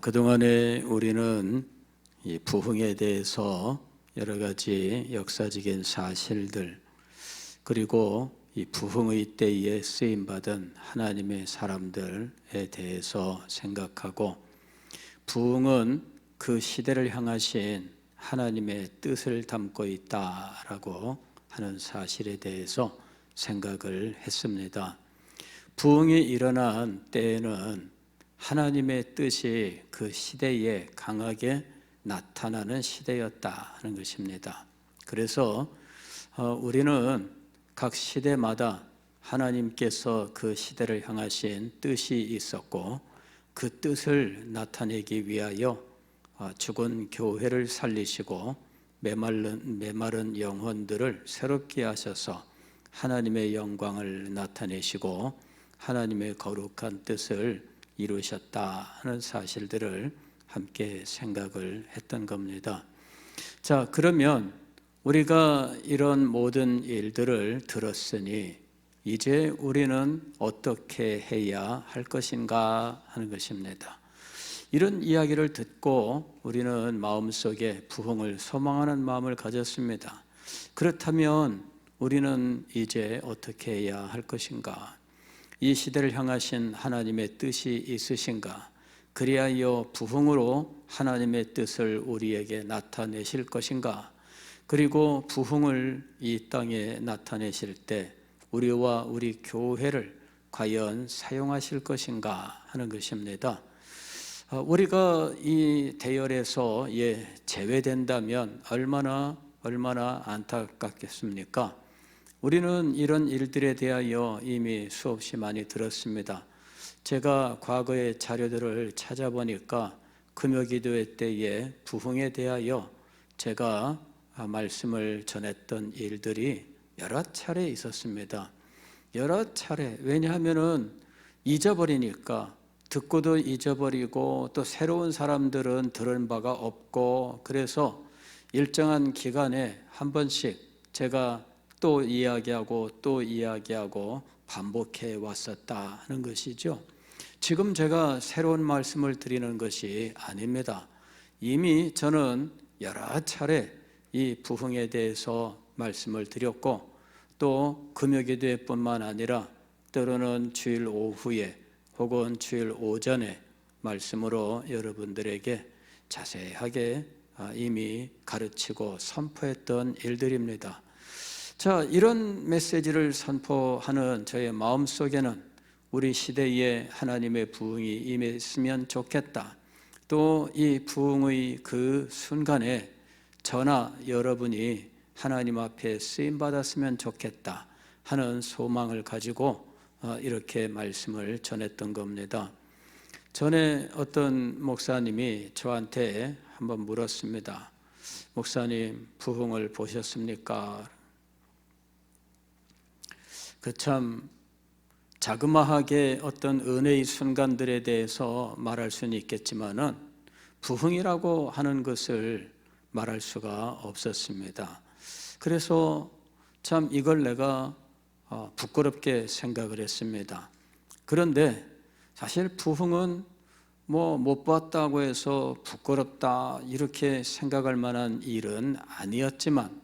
그동안에 우리는 이 부흥에 대해서 여러 가지 역사적인 사실들, 그리고 이 부흥의 때에 쓰임받은 하나님의 사람들에 대해서 생각하고, 부흥은 그 시대를 향하신 하나님의 뜻을 담고 있다라고 하는 사실에 대해서 생각을 했습니다. 부흥이 일어난 때에는 하나님의 뜻이 그 시대에 강하게 나타나는 시대였다 하는 것입니다. 그래서 우리는 각 시대마다 하나님께서 그 시대를 향하신 뜻이 있었고, 그 뜻을 나타내기 위하여 죽은 교회를 살리시고 메마른 영혼들을 새롭게 하셔서 하나님의 영광을 나타내시고 하나님의 거룩한 뜻을 이루셨다 하는 사실들을 함께 생각을 했던 겁니다. 자, 그러면 우리가 이런 모든 일들을 들었으니 이제 우리는 어떻게 해야 할 것인가 하는 것입니다. 이런 이야기를 듣고 우리는 마음속에 부흥을 소망하는 마음을 가졌습니다. 그렇다면 우리는 이제 어떻게 해야 할 것인가? 이 시대를 향하신 하나님의 뜻이 있으신가? 그리하여 부흥으로 하나님의 뜻을 우리에게 나타내실 것인가? 그리고 부흥을 이 땅에 나타내실 때 우리와 우리 교회를 과연 사용하실 것인가 하는 것입니다. 우리가 이 대열에서 제외된다면 얼마나 안타깝겠습니까? 우리는 이런 일들에 대하여 이미 수없이 많이 들었습니다. 제가 과거의 자료들을 찾아보니까 금요기도회 때에 부흥에 대하여 제가 말씀을 전했던 일들이 여러 차례 있었습니다. 여러 차례. 왜냐하면은 잊어버리니까, 듣고도 잊어버리고 또 새로운 사람들은 들은 바가 없고, 그래서 일정한 기간에 한 번씩 제가 또 이야기하고 반복해 왔었다 하는 것이죠. 지금 제가 새로운 말씀을 드리는 것이 아닙니다. 이미 저는 여러 차례 이 부흥에 대해서 말씀을 드렸고, 또 금요기도회뿐만 아니라 때로는 주일 오후에 혹은 주일 오전에 말씀으로 여러분들에게 자세하게 이미 가르치고 선포했던 일들입니다. 자, 이런 메시지를 선포하는 저의 마음속에는 우리 시대에 하나님의 부흥이 임했으면 좋겠다. 또 이 부흥의 그 순간에 저나 여러분이 하나님 앞에 쓰임받았으면 좋겠다 하는 소망을 가지고 이렇게 말씀을 전했던 겁니다. 전에 어떤 목사님이 저한테 한번 물었습니다. 목사님, 부흥을 보셨습니까? 참 자그마하게 어떤 은혜의 순간들에 대해서 말할 수는 있겠지만은 부흥이라고 하는 것을 말할 수가 없었습니다. 그래서 참 이걸 내가 부끄럽게 생각을 했습니다. 그런데 사실 부흥은 못 봤다고 해서 부끄럽다 이렇게 생각할 만한 일은 아니었지만,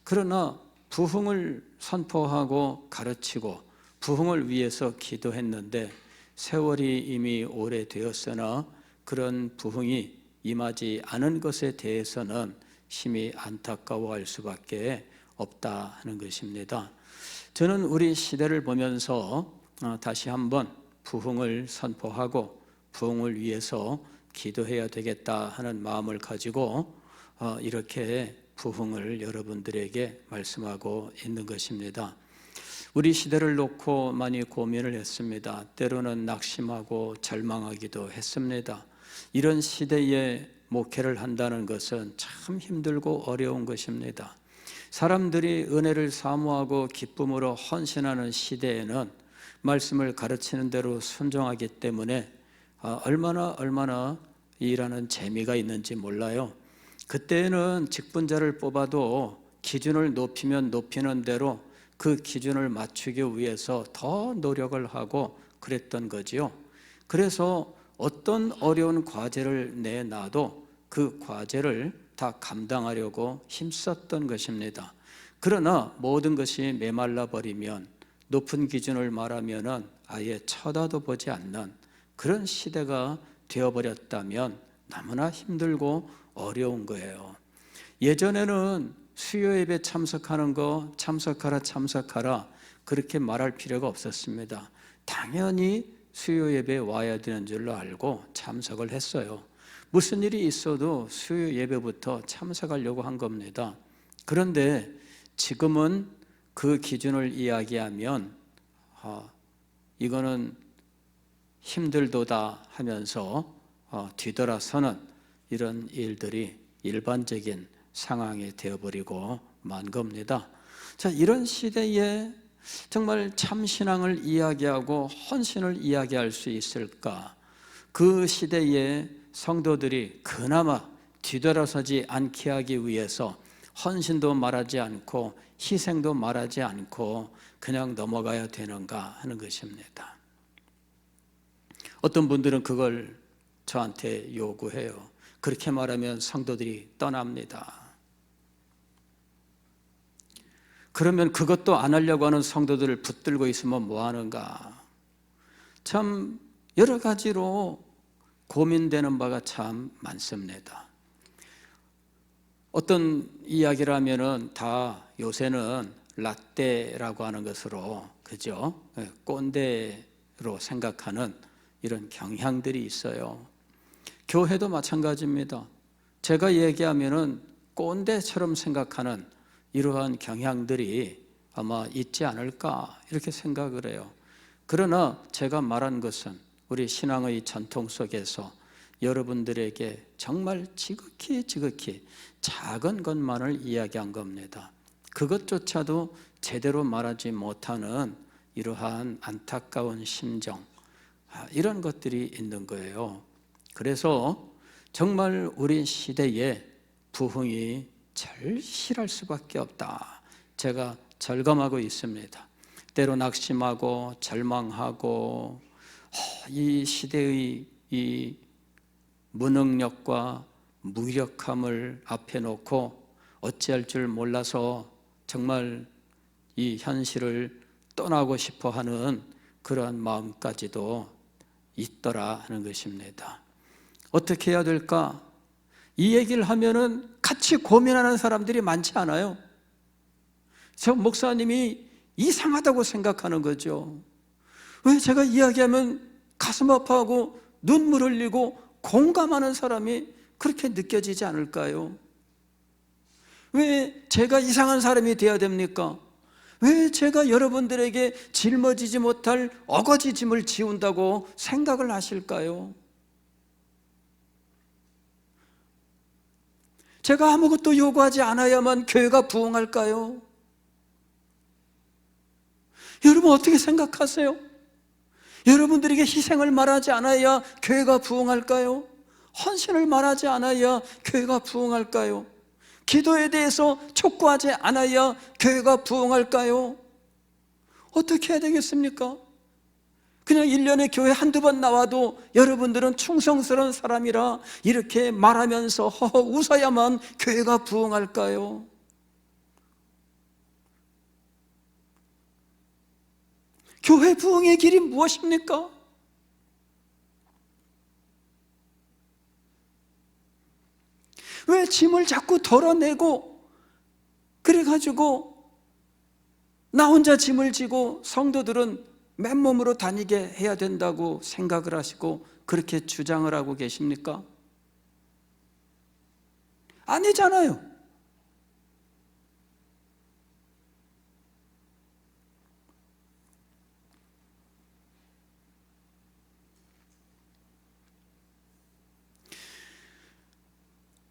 그러나 부흥을 선포하고 가르치고 부흥을 위해서 기도했는데 세월이 이미 오래되었으나 그런 부흥이 임하지 않은 것에 대해서는 심히 안타까워할 수밖에 없다 하는 것입니다. 저는 우리 시대를 보면서 다시 한번 부흥을 선포하고 부흥을 위해서 기도해야 되겠다 하는 마음을 가지고 이렇게 부흥을 여러분들에게 말씀하고 있는 것입니다. 우리 시대를 놓고 많이 고민을 했습니다. 때로는 낙심하고 절망하기도 했습니다. 이런 시대에 목회를 한다는 것은 참 힘들고 어려운 것입니다. 사람들이 은혜를 사모하고 기쁨으로 헌신하는 시대에는 말씀을 가르치는 대로 순종하기 때문에 얼마나 일하는 재미가 있는지 몰라요. 그때는 직분자를 뽑아도 기준을 높이면 높이는 대로 그 기준을 맞추기 위해서 더 노력을 하고 그랬던 거지요. 그래서 어떤 어려운 과제를 내놔도 그 과제를 다 감당하려고 힘썼던 것입니다. 그러나 모든 것이 메말라 버리면, 높은 기준을 말하면 아예 쳐다도 보지 않는 그런 시대가 되어버렸다면 너무나 힘들고 어려운 거예요. 예전에는 수요 예배 참석하는 거 참석하라 그렇게 말할 필요가 없었습니다. 당연히 수요 예배에 와야 되는 줄로 알고 참석을 했어요. 무슨 일이 있어도 수요 예배부터 참석하려고 한 겁니다. 그런데 지금은 그 기준을 이야기하면 이거는 힘들도다 하면서 뒤돌아서는 이런 일들이 일반적인 상황이 되어버리고 만 겁니다. 자, 이런 시대에 정말 참신앙을 이야기하고 헌신을 이야기할 수 있을까? 그 시대에 성도들이 그나마 뒤돌아서지 않게 하기 위해서 헌신도 말하지 않고 희생도 말하지 않고 그냥 넘어가야 되는가 하는 것입니다. 어떤 분들은 그걸 저한테 요구해요. 그렇게 말하면 성도들이 떠납니다. 그러면 그것도 안 하려고 하는 성도들을 붙들고 있으면 뭐 하는가? 참 여러 가지로 고민되는 바가 참 많습니다. 어떤 이야기를 하면은 다 요새는 라떼라고 하는 것으로, 그죠? 꼰대로 생각하는 이런 경향들이 있어요. 교회도 마찬가지입니다. 제가 얘기하면은 꼰대처럼 생각하는 이러한 경향들이 아마 있지 않을까 이렇게 생각을 해요. 그러나 제가 말한 것은 우리 신앙의 전통 속에서 여러분들에게 정말 지극히 작은 것만을 이야기한 겁니다. 그것조차도 제대로 말하지 못하는 이러한 안타까운 심정, 이런 것들이 있는 거예요. 그래서 정말 우리 시대에 부흥이 절실할 수밖에 없다. 제가 절감하고 있습니다. 때로 낙심하고 절망하고 이 시대의 이 무능력과 무력함을 앞에 놓고 어찌할 줄 몰라서 정말 이 현실을 떠나고 싶어 하는 그러한 마음까지도 있더라 하는 것입니다. 어떻게 해야 될까? 이 얘기를 하면은 같이 고민하는 사람들이 많지 않아요. 저 목사님이 이상하다고 생각하는 거죠. 왜 제가 이야기하면 가슴 아파하고 눈물 흘리고 공감하는 사람이 그렇게 느껴지지 않을까요? 왜 제가 이상한 사람이 되어야 됩니까? 왜 제가 여러분들에게 짊어지지 못할 어거지 짐을 지운다고 생각을 하실까요? 제가 아무것도 요구하지 않아야만 교회가 부흥할까요? 여러분 어떻게 생각하세요? 여러분들에게 희생을 말하지 않아야 교회가 부흥할까요? 헌신을 말하지 않아야 교회가 부흥할까요? 기도에 대해서 촉구하지 않아야 교회가 부흥할까요? 어떻게 해야 되겠습니까? 그냥 1년에 교회 한두 번 나와도 여러분들은 충성스러운 사람이라 이렇게 말하면서 허허 웃어야만 교회가 부흥할까요? 교회 부흥의 길이 무엇입니까? 왜 짐을 자꾸 덜어내고 그래가지고 나 혼자 짐을 지고 성도들은 맨몸으로 다니게 해야 된다고 생각을 하시고 그렇게 주장을 하고 계십니까? 아니잖아요.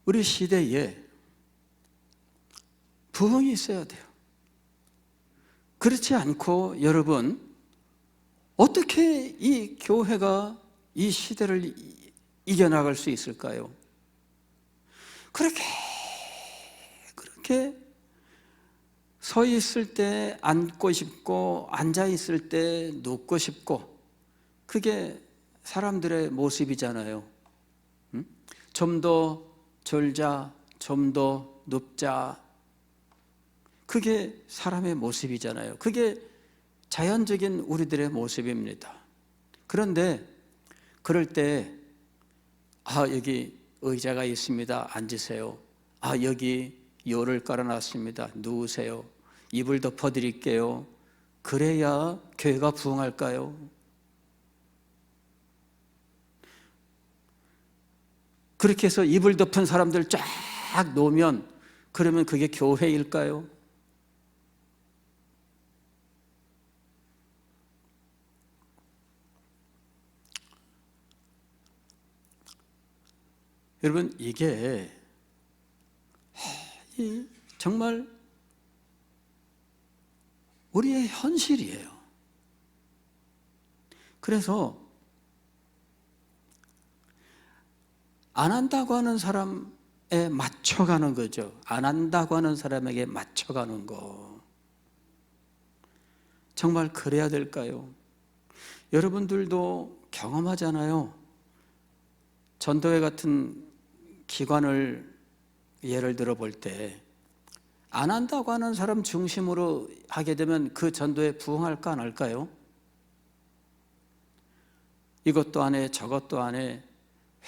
우리 시대에 부흥이 있어야 돼요. 그렇지 않고 여러분 어떻게 이 교회가 이 시대를 이겨나갈 수 있을까요? 그렇게 서 있을 때 앉고 싶고 앉아 있을 때 눕고 싶고 그게 사람들의 모습이잖아요. 좀 더 졸자, 좀 더 눕자. 그게 사람의 모습이잖아요. 그게 자연적인 우리들의 모습입니다. 그런데 그럴 때 여기 의자가 있습니다. 앉으세요. 여기 요를 깔아놨습니다. 누우세요. 이불 덮어드릴게요. 그래야 교회가 부흥할까요? 그렇게 해서 이불 덮은 사람들 쫙 놓으면 그러면 그게 교회일까요? 여러분, 이게 정말 우리의 현실이에요. 그래서 안 한다고 하는 사람에 맞춰가는 거죠. 안 한다고 하는 사람에게 맞춰가는 거. 정말 그래야 될까요? 여러분들도 경험하잖아요. 전도회 같은 기관을 예를 들어 볼 때 안 한다고 하는 사람 중심으로 하게 되면 그 전도에 부응할까 안 할까요? 이것도 안 해, 저것도 안 해,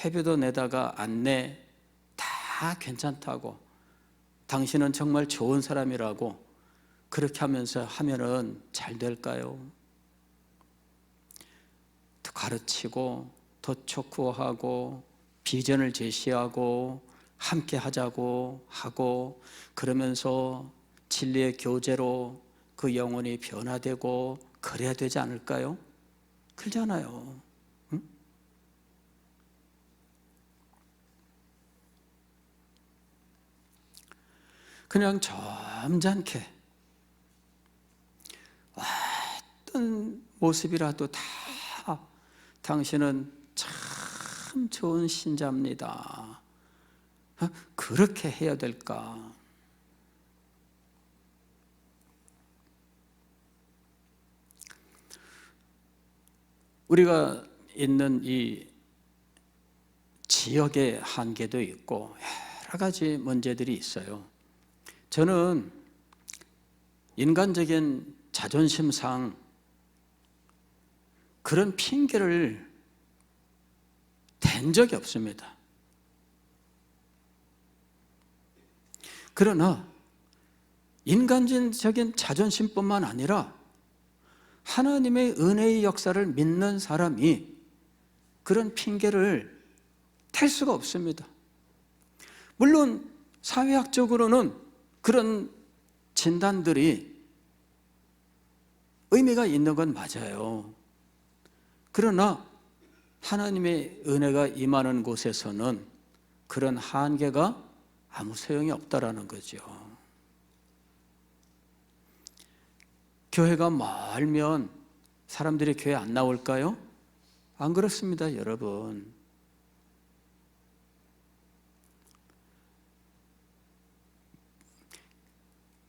회비도 내다가 안 내, 다 괜찮다고, 당신은 정말 좋은 사람이라고 그렇게 하면서 하면은 잘 될까요? 더 가르치고 더 촉구하고 비전을 제시하고 함께 하자고 하고 그러면서 진리의 교제로 그 영혼이 변화되고 그래야 되지 않을까요? 그러잖아요. 응? 그냥 점잖게 어떤 모습이라도 다 당신은 참 좋은 신자입니다. 그렇게 해야 될까? 우리가 있는 이 지역의 한계도 있고 여러 가지 문제들이 있어요. 저는 인간적인 자존심상 그런 핑계를 댄 적이 없습니다. 그러나 인간적인 자존심뿐만 아니라 하나님의 은혜의 역사를 믿는 사람이 그런 핑계를 댈 수가 없습니다. 물론 사회학적으로는 그런 진단들이 의미가 있는 건 맞아요. 그러나 하나님의 은혜가 임하는 곳에서는 그런 한계가 아무 소용이 없다라는 거죠. 교회가 멀면 사람들이 교회 안 나올까요? 안 그렇습니다, 여러분.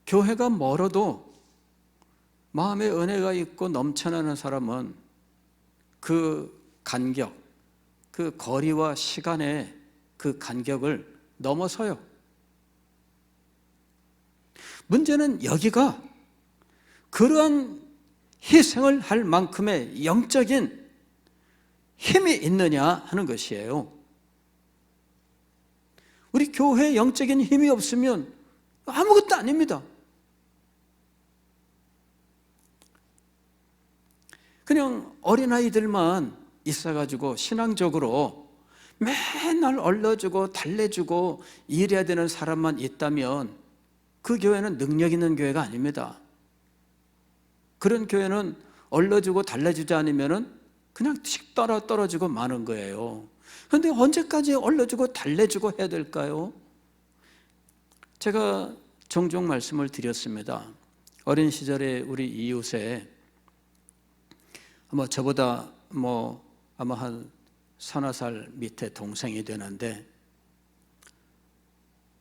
교회가 멀어도 마음에 은혜가 있고 넘쳐나는 사람은 그 간격, 그 거리와 시간의 그 간격을 넘어서요. 문제는 여기가 그러한 희생을 할 만큼의 영적인 힘이 있느냐 하는 것이에요. 우리 교회에 영적인 힘이 없으면 아무것도 아닙니다. 그냥 어린아이들만 있어가지고 신앙적으로 맨날 얼러주고 달래주고 일해야 되는 사람만 있다면 그 교회는 능력 있는 교회가 아닙니다. 그런 교회는 얼러주고 달래주지 않으면 그냥 틱 떨어지고 마는 거예요. 그런데 언제까지 얼러주고 달래주고 해야 될까요? 제가 종종 말씀을 드렸습니다. 어린 시절에 우리 이웃에 아마 저보다 아마 한 서너 살 밑에 동생이 되는데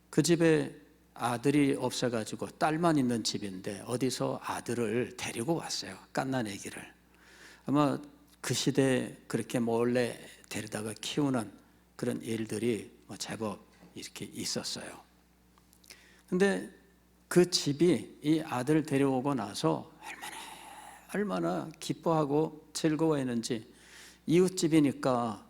그 집에 아들이 없어가지고 딸만 있는 집인데 어디서 아들을 데리고 왔어요. 갓난아기를. 아마 그 시대에 그렇게 몰래 데려다가 키우는 그런 일들이 제법 이렇게 있었어요. 근데 그 집이 이 아들 데려오고 나서 얼마나 기뻐하고 즐거워했는지 이웃집이니까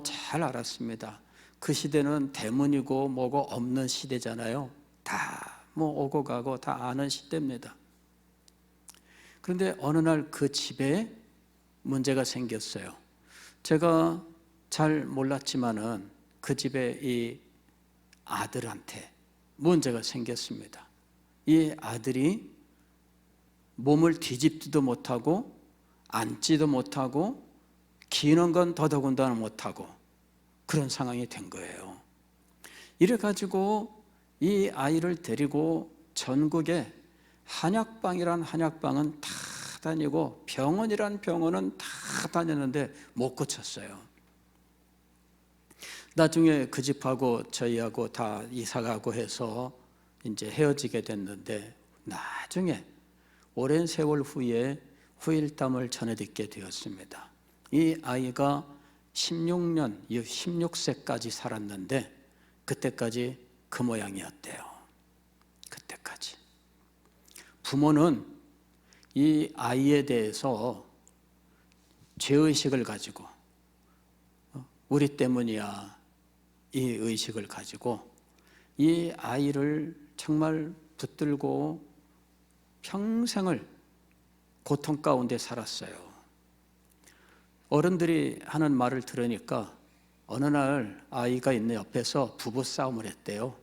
잘 알았습니다. 그 시대는 대문이고 뭐고 없는 시대잖아요. 다 오고 가고 다 아는 시대입니다. 그런데 어느 날 그 집에 문제가 생겼어요. 제가 잘 몰랐지만은 그 집에 이 아들한테 문제가 생겼습니다. 이 아들이 몸을 뒤집지도 못하고 앉지도 못하고 기는 건 더더군다나 못하고 그런 상황이 된 거예요. 이래가지고 이 아이를 데리고 전국에 한약방이란 한약방은 다 다니고 병원이란 병원은 다 다녔는데 못 고쳤어요. 나중에 그 집하고 저희하고 다 이사가고 해서 이제 헤어지게 됐는데 나중에 오랜 세월 후에 후일담을 전해 듣게 되었습니다. 이 아이가 16세까지 살았는데 그때까지 그 모양이었대요. 그때까지. 부모는 이 아이에 대해서 죄의식을 가지고 우리 때문이야 이 의식을 가지고 이 아이를 정말 붙들고 평생을 고통 가운데 살았어요. 어른들이 하는 말을 들으니까 어느 날 아이가 있는 옆에서 부부 싸움을 했대요.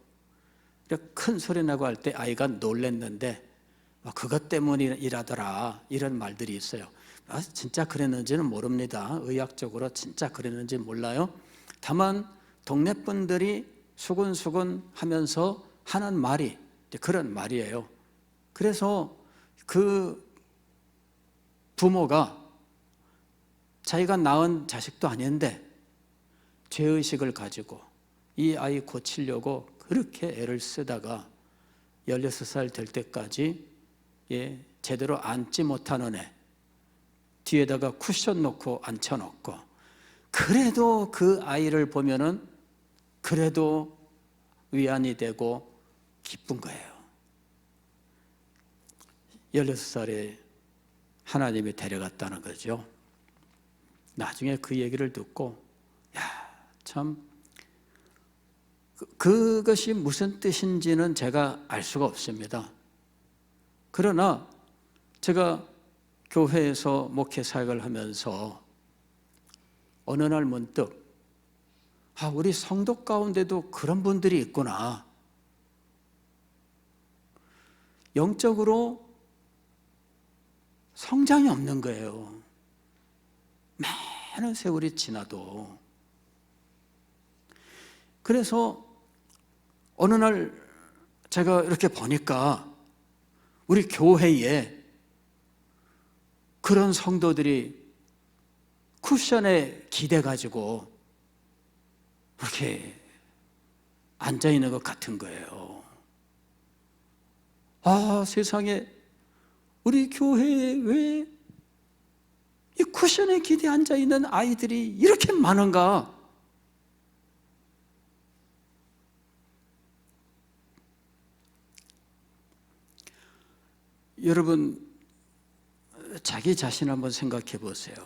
큰 소리 나고 할 때 아이가 놀랬는데 그것 때문이라더라 이런 말들이 있어요. 진짜 그랬는지는 모릅니다. 의학적으로 진짜 그랬는지 몰라요. 다만 동네 분들이 수근수근 하면서 하는 말이 그런 말이에요. 그래서 그 부모가 자기가 낳은 자식도 아닌데 죄의식을 가지고 이 아이 고치려고 그렇게 애를 쓰다가 16살 될 때까지 제대로 앉지 못하는 애 뒤에다가 쿠션 놓고 앉혀놓고 그래도 그 아이를 보면은 그래도 위안이 되고 기쁜 거예요. 16살에 하나님이 데려갔다는 거죠. 나중에 그 얘기를 듣고 참 그것이 무슨 뜻인지는 제가 알 수가 없습니다. 그러나 제가 교회에서 목회 사역을 하면서 어느 날 문득 우리 성도 가운데도 그런 분들이 있구나. 영적으로 성장이 없는 거예요. 많은 세월이 지나도. 그래서 어느 날 제가 이렇게 보니까 우리 교회에 그런 성도들이 쿠션에 기대가지고 이렇게 앉아있는 것 같은 거예요. 세상에 우리 교회에 왜 이 쿠션에 기대 앉아있는 아이들이 이렇게 많은가? 여러분, 자기 자신 한번 생각해 보세요.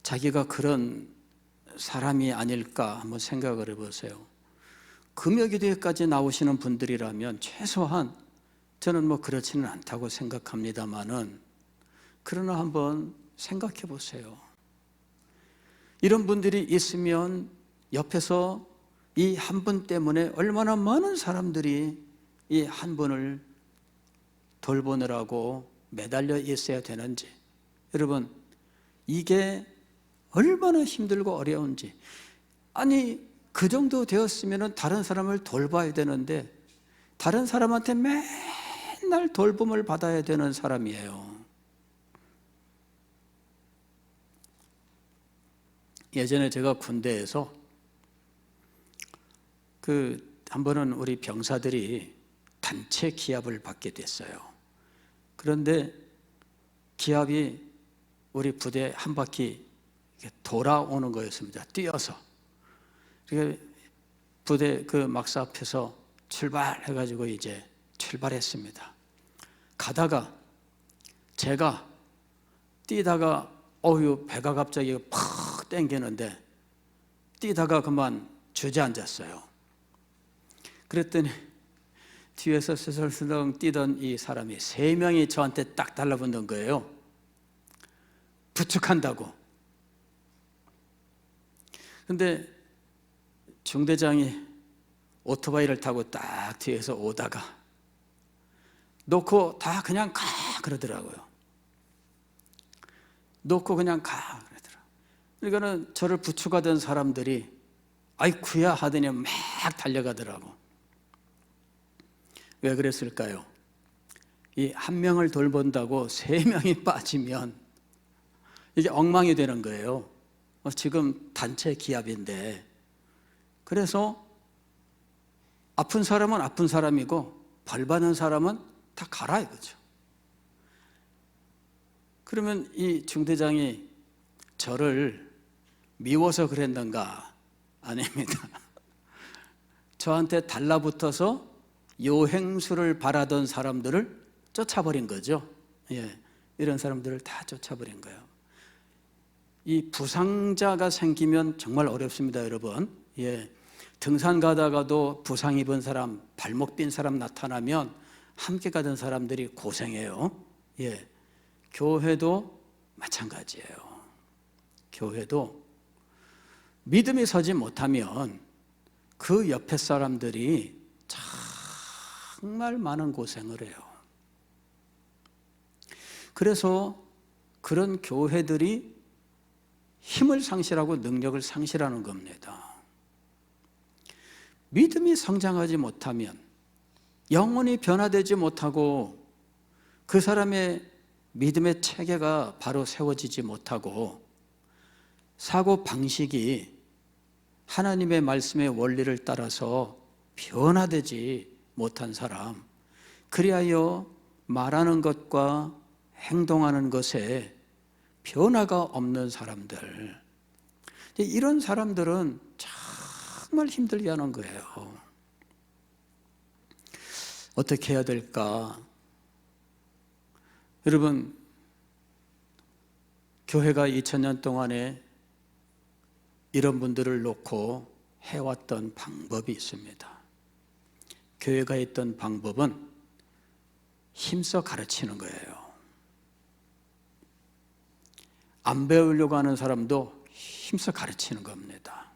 자기가 그런 사람이 아닐까 한번 생각을 해보세요. 금요기도회까지 나오시는 분들이라면 최소한 저는 그렇지는 않다고 생각합니다만은 그러나 한번 생각해 보세요. 이런 분들이 있으면 옆에서 이 한 분 때문에 얼마나 많은 사람들이 이 한 분을 돌보느라고 매달려 있어야 되는지, 여러분 이게 얼마나 힘들고 어려운지. 아니 그 정도 되었으면 다른 사람을 돌봐야 되는데 다른 사람한테 맨날 돌봄을 받아야 되는 사람이에요. 예전에 제가 군대에서 한 번은 우리 병사들이 단체 기합을 받게 됐어요. 그런데 기합이 우리 부대 한 바퀴 돌아오는 거였습니다. 뛰어서. 부대 그 막사 앞에서 출발해가지고 이제 출발했습니다. 가다가 제가 뛰다가 배가 갑자기 팍 땡기는데 뛰다가 그만 주저앉았어요. 그랬더니 뒤에서 스슬슬렁 뛰던 이 사람이 3명이 저한테 딱 달라붙는 거예요. 부축한다고. 근데 중대장이 오토바이를 타고 딱 뒤에서 오다가 놓고 다 그냥 가 그러더라고요. 놓고 그냥 가 그러더라고요. 그러니까는 저를 부축하던 사람들이 아이쿠야 하더니 막 달려가더라고. 왜 그랬을까요? 이 한 명을 돌본다고 3명이 빠지면 이게 엉망이 되는 거예요. 지금 단체 기합인데. 그래서 아픈 사람은 아픈 사람이고 벌 받는 사람은 다 가라 이거죠. 그러면 이 중대장이 저를 미워서 그랬는가? 아닙니다. 저한테 달라붙어서 요행수를 바라던 사람들을 쫓아버린 거죠. 예, 이런 사람들을 다 쫓아버린 거예요. 이 부상자가 생기면 정말 어렵습니다, 여러분. 예, 등산 가다가도 부상 입은 사람, 발목 빈 사람 나타나면 함께 가던 사람들이 고생해요. 예, 교회도 마찬가지예요. 교회도 믿음이 서지 못하면 그 옆에 사람들이 정말 많은 고생을 해요. 그래서 그런 교회들이 힘을 상실하고 능력을 상실하는 겁니다. 믿음이 성장하지 못하면, 영혼이 변화되지 못하고, 그 사람의 믿음의 체계가 바로 세워지지 못하고, 사고 방식이 하나님의 말씀의 원리를 따라서 변화되지 못한 사람, 그리하여 말하는 것과 행동하는 것에 변화가 없는 사람들, 이런 사람들은 정말 힘들게 하는 거예요. 어떻게 해야 될까? 여러분, 교회가 2000년 동안에 이런 분들을 놓고 해왔던 방법이 있습니다. 교회가 했던 방법은 힘써 가르치는 거예요. 안 배우려고 하는 사람도 힘써 가르치는 겁니다.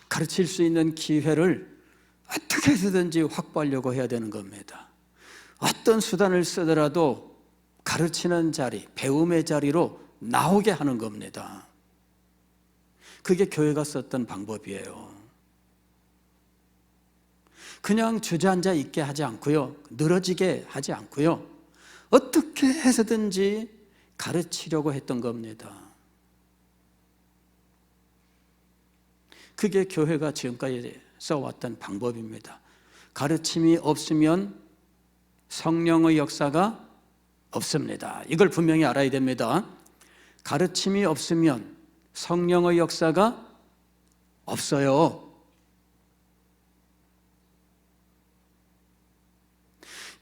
가르칠 수 있는 기회를 어떻게 해서든지 확보하려고 해야 되는 겁니다. 어떤 수단을 쓰더라도 가르치는 자리, 배움의 자리로 나오게 하는 겁니다. 그게 교회가 썼던 방법이에요. 그냥 주저앉아 있게 하지 않고요, 늘어지게 하지 않고요, 어떻게 해서든지 가르치려고 했던 겁니다. 그게 교회가 지금까지 써왔던 방법입니다. 가르침이 없으면 성령의 역사가 없습니다. 이걸 분명히 알아야 됩니다. 가르침이 없으면 성령의 역사가 없어요.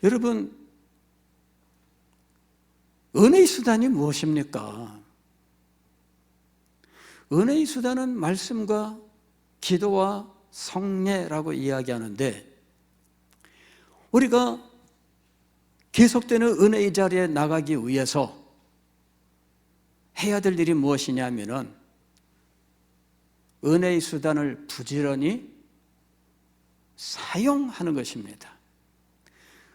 여러분, 은혜의 수단이 무엇입니까? 은혜의 수단은 말씀과 기도와 성례라고 이야기하는데, 우리가 계속되는 은혜의 자리에 나가기 위해서 해야 될 일이 무엇이냐면은 은혜의 수단을 부지런히 사용하는 것입니다.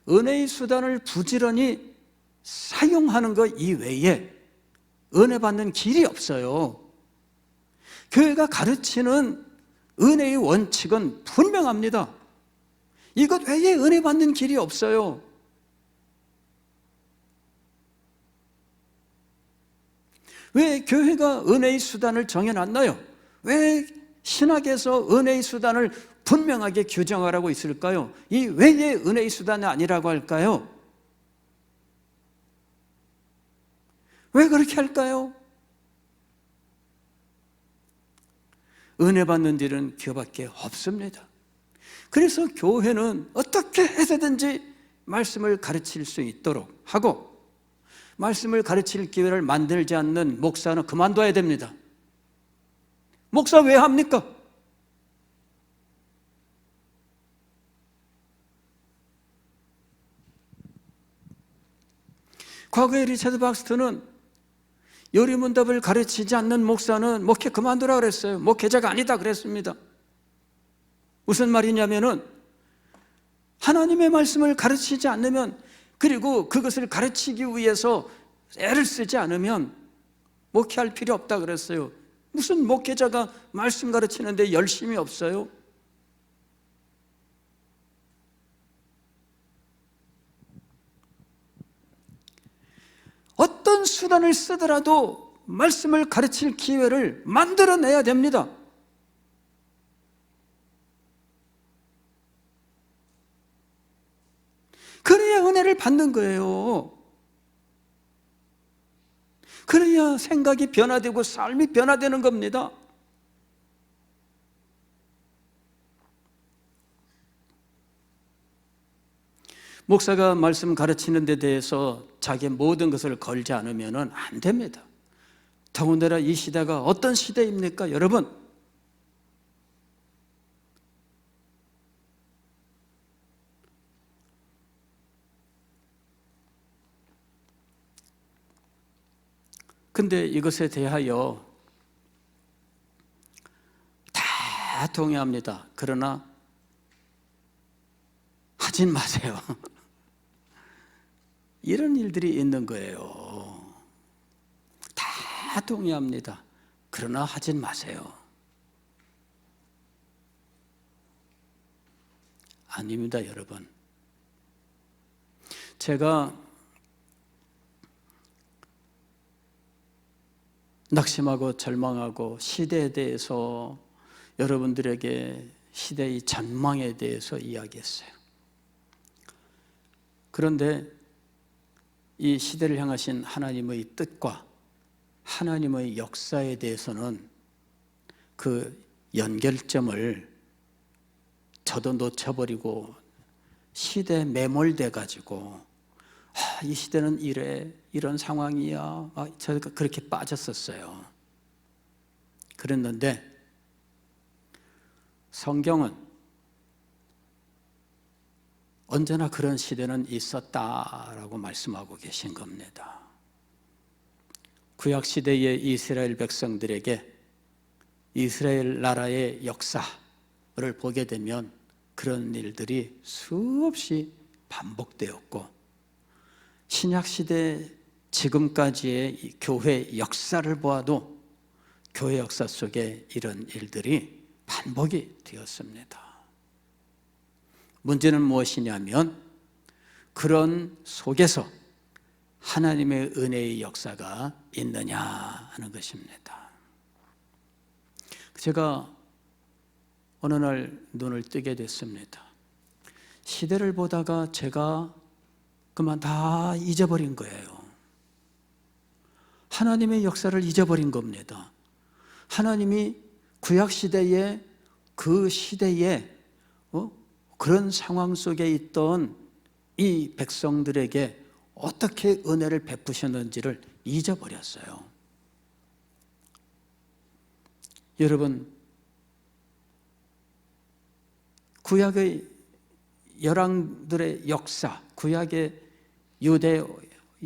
은혜의 수단을 부지런히 사용하는 것 이외에 은혜 받는 길이 없어요. 교회가 가르치는 은혜의 원칙은 분명합니다. 이것 외에 은혜 받는 길이 없어요. 왜 교회가 은혜의 수단을 정해놨나요? 왜 신학에서 은혜의 수단을 분명하게 규정하라고 있을까요? 이 외의 은혜의 수단이 아니라고 할까요? 왜 그렇게 할까요? 은혜 받는 일은 교회밖에 없습니다. 그래서 교회는 어떻게 해서든지 말씀을 가르칠 수 있도록 하고, 말씀을 가르칠 기회를 만들지 않는 목사는 그만둬야 됩니다. 목사 왜 합니까? 과거에 리차드 박스터는 요리문답을 가르치지 않는 목사는 목회 그만두라 그랬어요. 목회자가 아니다 그랬습니다. 무슨 말이냐면은 하나님의 말씀을 가르치지 않으면, 그리고 그것을 가르치기 위해서 애를 쓰지 않으면 목회할 필요 없다 그랬어요. 무슨 목회자가 말씀 가르치는데 열심이 없어요? 어떤 수단을 쓰더라도 말씀을 가르칠 기회를 만들어내야 됩니다. 그래야 은혜를 받는 거예요. 그래야 생각이 변화되고 삶이 변화되는 겁니다. 목사가 말씀 가르치는 데 대해서 자기의 모든 것을 걸지 않으면 안 됩니다. 더군다나 이 시대가 어떤 시대입니까, 여러분? 근데 이것에 대하여 다 동의합니다. 그러나 하진 마세요. 이런 일들이 있는 거예요. 다 동의합니다. 그러나 하진 마세요. 아닙니다, 여러분. 제가 낙심하고 절망하고 시대에 대해서 여러분들에게 시대의 전망에 대해서 이야기했어요. 그런데 이 시대를 향하신 하나님의 뜻과 하나님의 역사에 대해서는 그 연결점을 저도 놓쳐버리고 시대에 매몰돼 가지고 이 시대는 이래, 이런 상황이야, 제가 그렇게 빠졌었어요. 그랬는데 성경은 언제나 그런 시대는 있었다라고 말씀하고 계신 겁니다. 구약 시대의 이스라엘 백성들에게 이스라엘 나라의 역사를 보게 되면 그런 일들이 수없이 반복되었고, 신약 시대 지금까지의 교회 역사를 보아도 교회 역사 속에 이런 일들이 반복이 되었습니다. 문제는 무엇이냐면 그런 속에서 하나님의 은혜의 역사가 있느냐 하는 것입니다. 제가 어느 날 눈을 뜨게 됐습니다. 시대를 보다가 제가 그만 다 잊어버린 거예요. 하나님의 역사를 잊어버린 겁니다. 하나님이 구약시대에 그 시대에 그런 상황 속에 있던 이 백성들에게 어떻게 은혜를 베푸셨는지를 잊어버렸어요. 여러분, 구약의 열왕들의 역사, 구약의 유대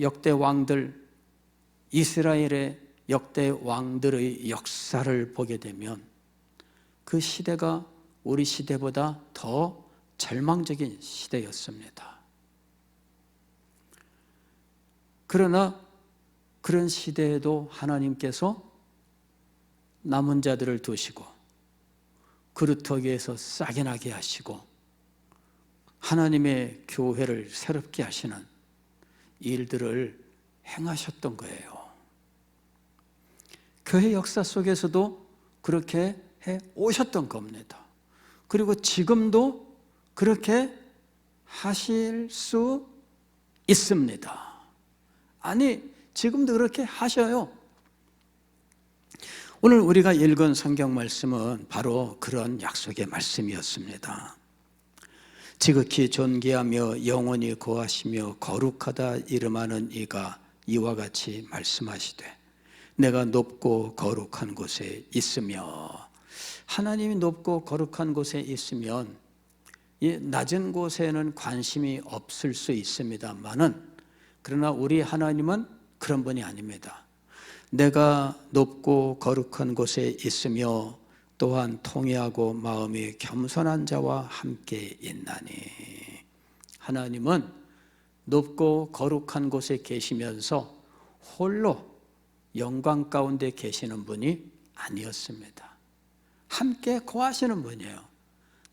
역대 왕들, 이스라엘의 역대 왕들의 역사를 보게 되면 그 시대가 우리 시대보다 더 절망적인 시대였습니다. 그러나 그런 시대에도 하나님께서 남은 자들을 두시고 그루터기에서 싹이 나게 하시고 하나님의 교회를 새롭게 하시는 일들을 행하셨던 거예요. 교회 역사 속에서도 그렇게 해 오셨던 겁니다. 그리고 지금도 그렇게 하실 수 있습니다. 아니, 지금도 그렇게 하셔요. 오늘 우리가 읽은 성경 말씀은 바로 그런 약속의 말씀이었습니다. 지극히 존귀하며 영원히 거하시며 거룩하다 이름하는 이가 이와 같이 말씀하시되 내가 높고 거룩한 곳에 있으며, 하나님이 높고 거룩한 곳에 있으면 이 낮은 곳에는 관심이 없을 수 있습니다만은, 그러나 우리 하나님은 그런 분이 아닙니다. 내가 높고 거룩한 곳에 있으며 또한 통회하고 마음이 겸손한 자와 함께 있나니. 하나님은 높고 거룩한 곳에 계시면서 홀로 영광 가운데 계시는 분이 아니었습니다. 함께 거하시는 분이에요.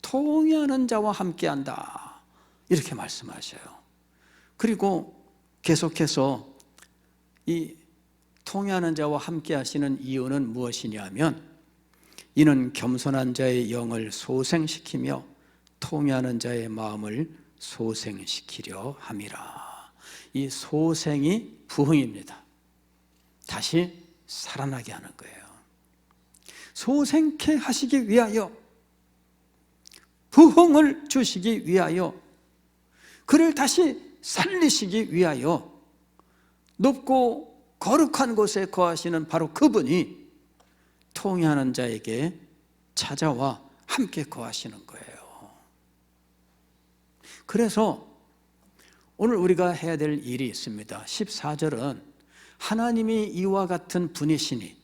통회하는 자와 함께한다 이렇게 말씀하셔요. 그리고 계속해서 이 통회하는 자와 함께 하시는 이유는 무엇이냐면, 이는 겸손한 자의 영을 소생시키며 통회하는 자의 마음을 소생시키려 함이라. 이 소생이 부흥입니다. 다시 살아나게 하는 거예요. 소생케 하시기 위하여, 부흥을 주시기 위하여, 그를 다시 살리시기 위하여 높고 거룩한 곳에 거하시는 바로 그분이 통회하는 자에게 찾아와 함께 거하시는 거예요. 그래서 오늘 우리가 해야 될 일이 있습니다. 14절은 하나님이 이와 같은 분이시니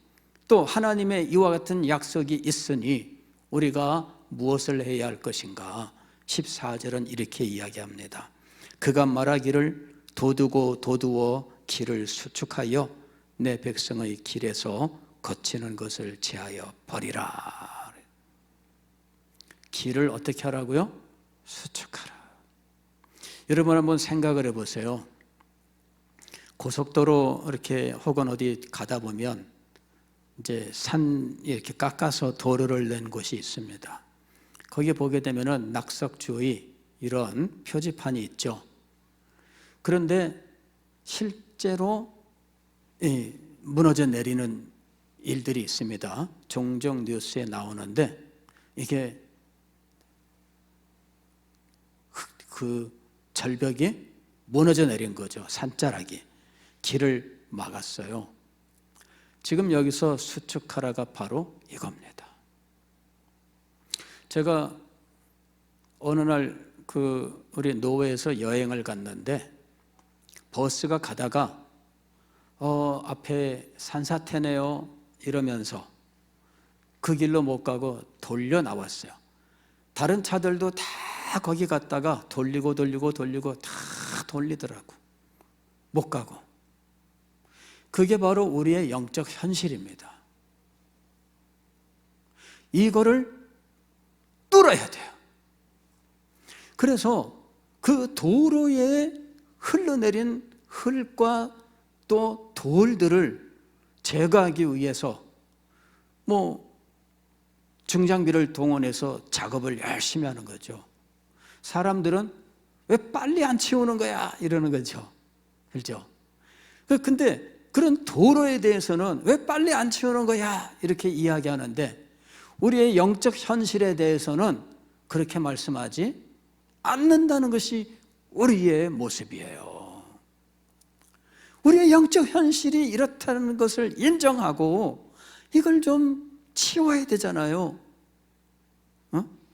또 하나님의 이와 같은 약속이 있으니 우리가 무엇을 해야 할 것인가? 14절은 이렇게 이야기합니다. 그가 말하기를 도두고 도두어 길을 수축하여 내 백성의 길에서 거치는 것을 제하여 버리라. 길을 어떻게 하라고요? 수축하라. 여러분 한번 생각을 해보세요. 고속도로 이렇게 혹은 어디 가다 보면 이제 산 이렇게 깎아서 도로를 낸 곳이 있습니다. 거기에 보게 되면은 낙석주의 이런 표지판이 있죠. 그런데 실제로 무너져 내리는 일들이 있습니다. 종종 뉴스에 나오는데 이게 그 절벽이 무너져 내린 거죠. 산자락이 길을 막았어요. 지금 여기서 수축하라가 바로 이겁니다. 제가 어느 날 우리 노회에서 여행을 갔는데 버스가 가다가 앞에 산사태네요 이러면서 그 길로 못 가고 돌려 나왔어요. 다른 차들도 다 거기 갔다가 돌리고 다 돌리더라고. 못 가고. 그게 바로 우리의 영적 현실입니다. 이거를 뚫어야 돼요. 그래서 그 도로에 흘러내린 흙과 또 돌들을 제거하기 위해서 중장비를 동원해서 작업을 열심히 하는 거죠. 사람들은 왜 빨리 안 치우는 거야? 이러는 거죠. 그렇죠? 근데 그런 도로에 대해서는 왜 빨리 안 치우는 거야? 이렇게 이야기하는데 우리의 영적 현실에 대해서는 그렇게 말씀하지 않는다는 것이 우리의 모습이에요. 우리의 영적 현실이 이렇다는 것을 인정하고 이걸 좀 치워야 되잖아요.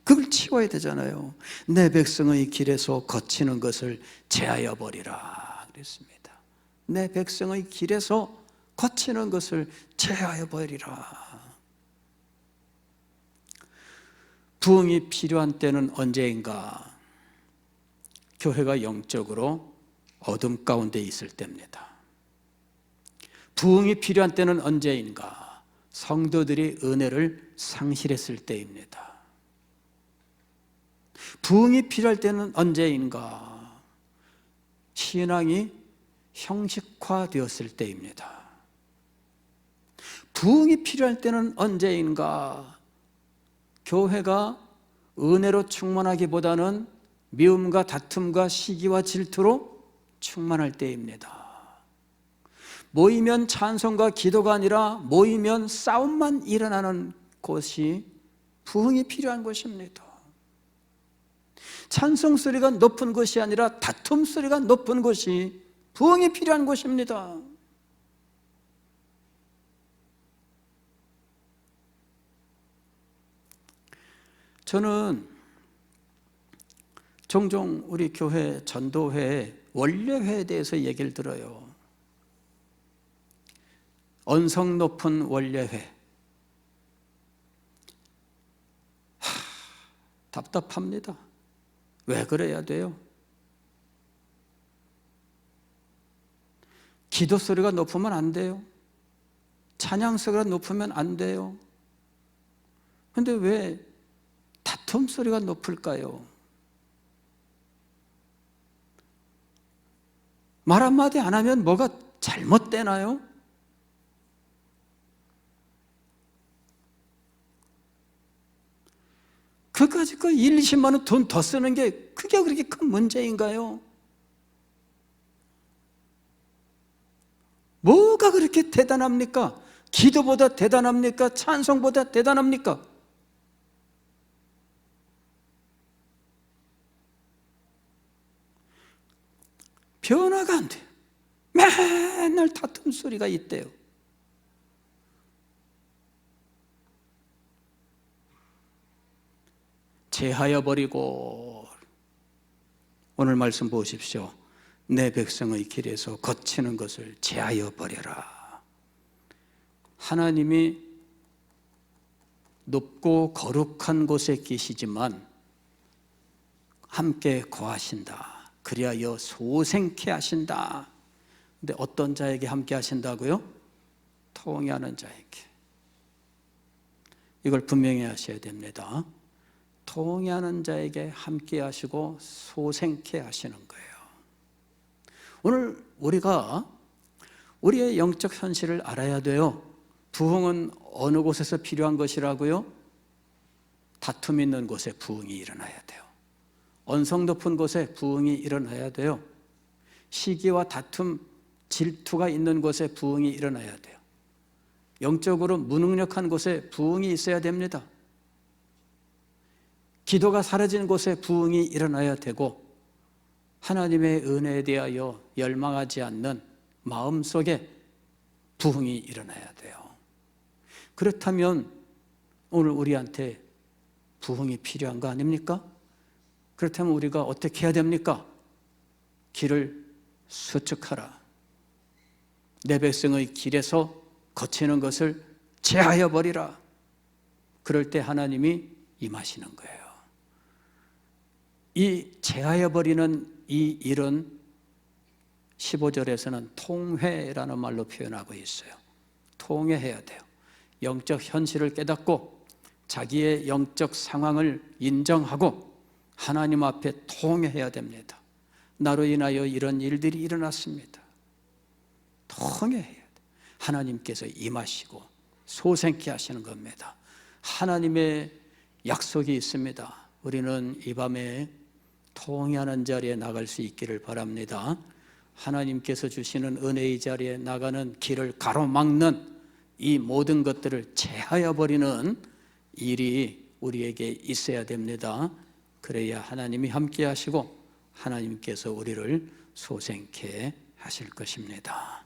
그걸 치워야 되잖아요. 내 백성의 길에서 거치는 것을 제하여 버리라 그랬습니다. 내 백성의 길에서 거치는 것을 제하여 버리라. 부흥이 필요한 때는 언제인가? 교회가 영적으로 어둠 가운데 있을 때입니다. 부흥이 필요한 때는 언제인가? 성도들이 은혜를 상실했을 때입니다. 부흥이 필요할 때는 언제인가? 신앙이 형식화되었을 때입니다. 부흥이 필요할 때는 언제인가? 교회가 은혜로 충만하기보다는 미움과 다툼과 시기와 질투로 충만할 때입니다. 모이면 찬송과 기도가 아니라 모이면 싸움만 일어나는 곳이 부흥이 필요한 곳입니다. 찬송 소리가 높은 곳이 아니라 다툼 소리가 높은 곳이 부흥이 필요한 곳입니다. 저는 종종 우리 교회 전도회 원례회에 대해서 얘기를 들어요. 언성 높은 원례회. 답답합니다. 왜 그래야 돼요? 기도 소리가 높으면 안 돼요. 찬양 소리가 높으면 안 돼요. 그런데 왜 다툼 소리가 높을까요? 말 한마디 안 하면 뭐가 잘못되나요? 그까짓 거 1, 20만 원 돈 더 쓰는 게 그게 그렇게 큰 문제인가요? 뭐가 그렇게 대단합니까? 기도보다 대단합니까? 찬송보다 대단합니까? 변화가 안 돼요. 맨날 다툼 소리가 있대요. 제하여 버리고, 오늘 말씀 보십시오. 내 백성의 길에서 거치는 것을 제하여 버려라. 하나님이 높고 거룩한 곳에 계시지만 함께 거하신다. 그리하여 소생케 하신다. 근데 어떤 자에게 함께 하신다고요? 통회하는 자에게. 이걸 분명히 하셔야 됩니다. 통회하는 자에게 함께 하시고 소생케 하시는 거예요. 오늘 우리가 우리의 영적 현실을 알아야 돼요. 부흥은 어느 곳에서 필요한 것이라고요? 다툼 있는 곳에 부흥이 일어나야 돼요. 언성 높은 곳에 부흥이 일어나야 돼요. 시기와 다툼, 질투가 있는 곳에 부흥이 일어나야 돼요. 영적으로 무능력한 곳에 부흥이 있어야 됩니다. 기도가 사라진 곳에 부흥이 일어나야 되고, 하나님의 은혜에 대하여 열망하지 않는 마음속에 부흥이 일어나야 돼요. 그렇다면 오늘 우리한테 부흥이 필요한 거 아닙니까? 그렇다면 우리가 어떻게 해야 됩니까? 길을 수축하라. 내 백성의 길에서 거치는 것을 제하여 버리라. 그럴 때 하나님이 임하시는 거예요. 이 제하여 버리는 이 일은 15절에서는 통회라는 말로 표현하고 있어요. 통회해야 돼요. 영적 현실을 깨닫고 자기의 영적 상황을 인정하고 하나님 앞에 통회해야 됩니다. 나로 인하여 이런 일들이 일어났습니다. 통회해야 돼요. 하나님께서 임하시고 소생케 하시는 겁니다. 하나님의 약속이 있습니다. 우리는 이 밤에 통회하는 자리에 나갈 수 있기를 바랍니다. 하나님께서 주시는 은혜의 자리에 나가는 길을 가로막는 이 모든 것들을 제하여 버리는 일이 우리에게 있어야 됩니다. 그래야 하나님이 함께 하시고 하나님께서 우리를 소생케 하실 것입니다.